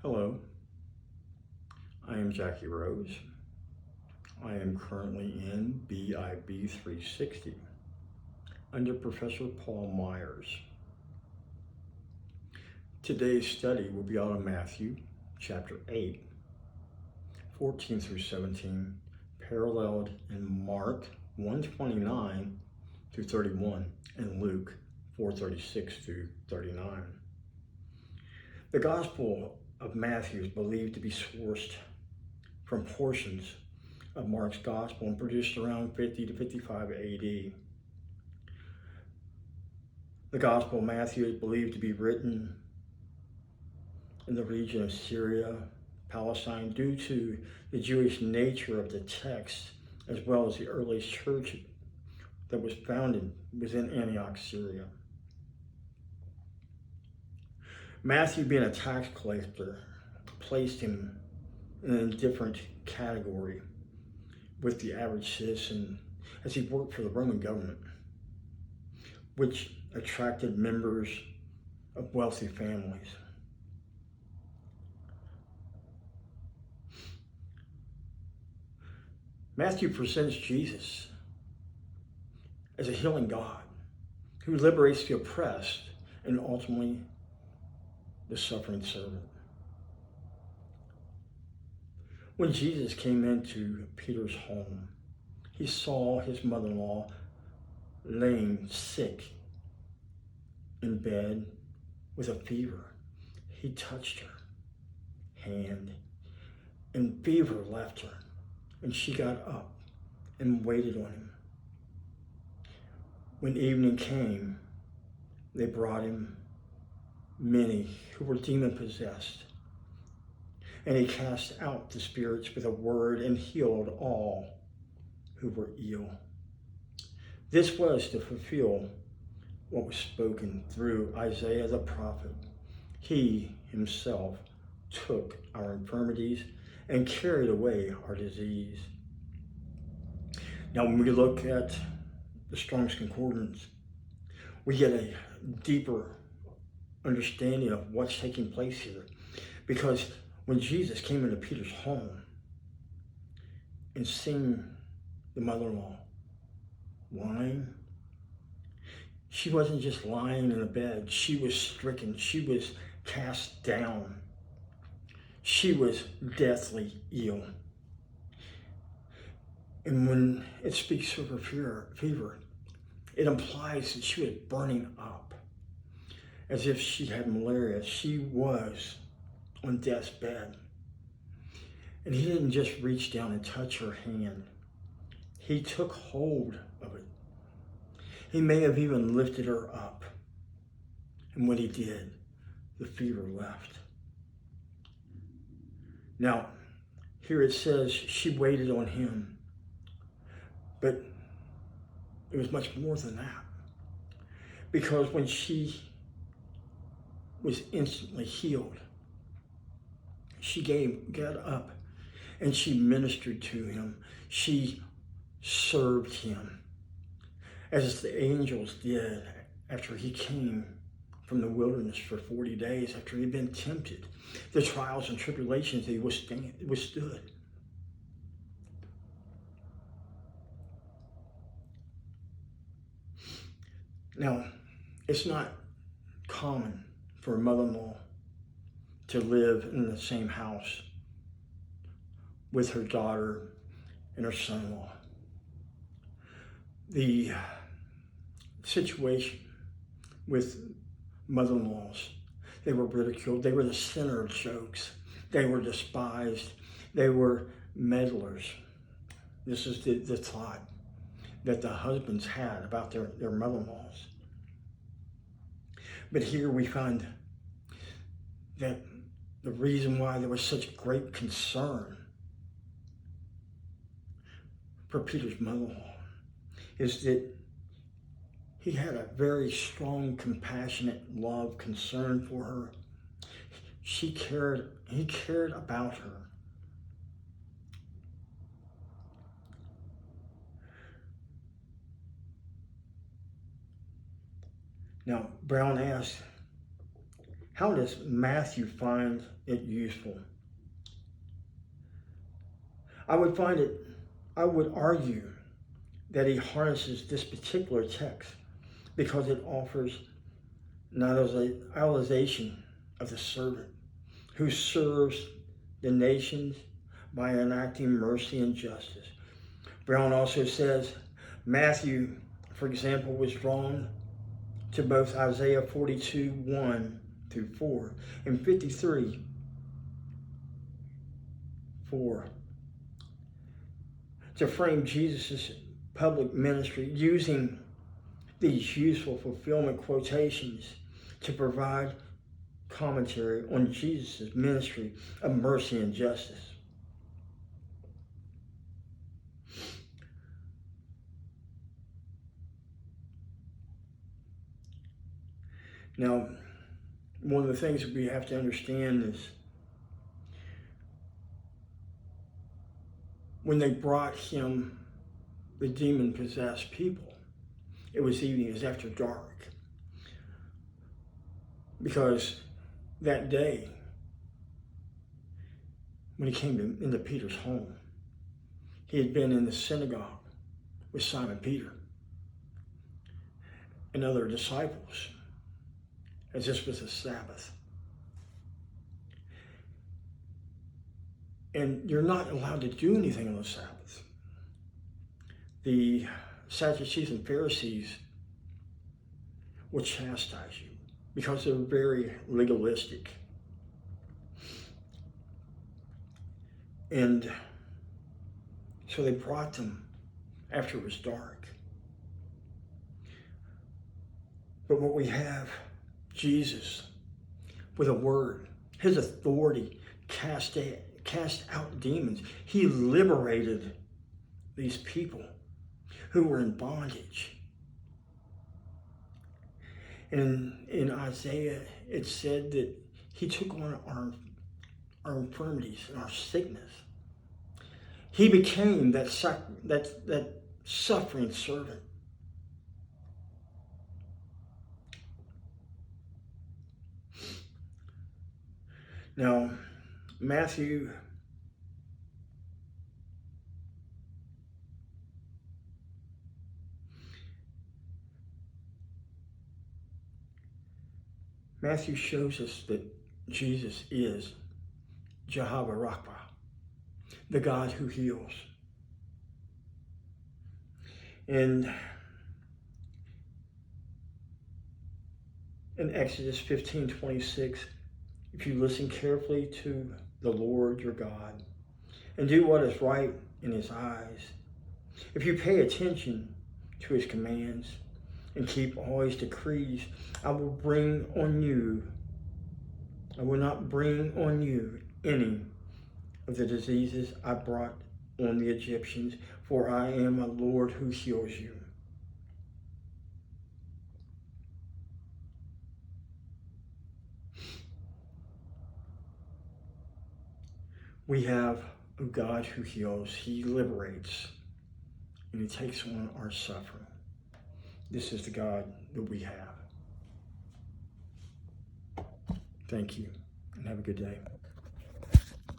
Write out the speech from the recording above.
Hello, I am Jackie Rose. I am currently in BIB-360 under Professor Paul Myers. Today's study will be out of Matthew chapter 8, 14 through 17, paralleled in Mark 1:29 through 31 and Luke 4:36 through 39. The Gospel of Matthew is believed to be sourced from portions of Mark's Gospel and produced around 50 to 55 AD. The Gospel of Matthew is believed to be written in the region of Syria, Palestine, due to the Jewish nature of the text, as well as the earliest church that was founded within Antioch, Syria. Matthew, being a tax collector, placed him in a different category with the average citizen as he worked for the Roman government, which attracted members of wealthy families. Matthew presents Jesus as a healing God who liberates the oppressed and ultimately the suffering servant. When Jesus came into Peter's home, he saw his mother-in-law laying sick in bed with a fever. He touched her hand, and fever left her, and she got up and waited on him. When evening came, they brought him many who were demon-possessed, and he cast out the spirits with a word and healed all who were ill. This was to fulfill what was spoken through Isaiah the prophet. He himself took our infirmities and carried away our disease. Now, when we look at the Strong's Concordance, we get a deeper understanding of what's taking place here. Because when Jesus came into Peter's home and seen the mother-in-law lying, she wasn't just lying in a bed. She was stricken. She was cast down. She was deathly ill. And when it speaks of her fever, it implies that she was burning up, as if she had malaria. She was on death's bed. And he didn't just reach down and touch her hand. He took hold of it. He may have even lifted her up. And when he did, the fever left. Now, here it says she waited on him. But it was much more than that. Because when she was instantly healed, she got up and she ministered to him. She served him as the angels did after he came from the wilderness for 40 days, after he'd been tempted, the trials and tribulations he withstood. Now, it's not common for a mother-in-law to live in the same house with her daughter and her son-in-law. The situation with mother-in-laws, they were ridiculed. They were the center of jokes. They were despised. They were meddlers. This is the thought that the husbands had about their mother-in-laws. But here we find that the reason why there was such great concern for Peter's mother-in-law is that he had a very strong, compassionate love, concern for her. He cared about her. Now, Brown asked, How does Matthew find it useful? I would argue that he harnesses this particular text because it offers an idealization of the servant who serves the nations by enacting mercy and justice. Brown also says Matthew, for example, was drawn to both Isaiah 42:1-4 and 53:4 to frame Jesus' public ministry using these useful fulfillment quotations to provide commentary on Jesus' ministry of mercy and justice. Now, one of the things that we have to understand is when they brought him the demon-possessed people, it was evening, it was after dark. Because that day, when he came into Peter's home, he had been in the synagogue with Simon Peter and other disciples, as this was the Sabbath. And you're not allowed to do anything on the Sabbath. The Sadducees and Pharisees will chastise you because they're very legalistic. And so they brought them after it was dark. But what we have, Jesus, with a word, his authority cast out demons. He liberated these people who were in bondage. And in Isaiah, it said that he took on our infirmities and our sickness. He became that suffering servant. Now, Matthew shows us that Jesus is Jehovah Rapha, the God who heals. And in Exodus 15:26, if you listen carefully to the Lord your God and do what is right in his eyes, if you pay attention to his commands and keep all his decrees, I will not bring on you any of the diseases I brought on the Egyptians, for I am a Lord who heals you. We have a God who heals, he liberates, and he takes on our suffering. This is the God that we have. Thank you, and have a good day.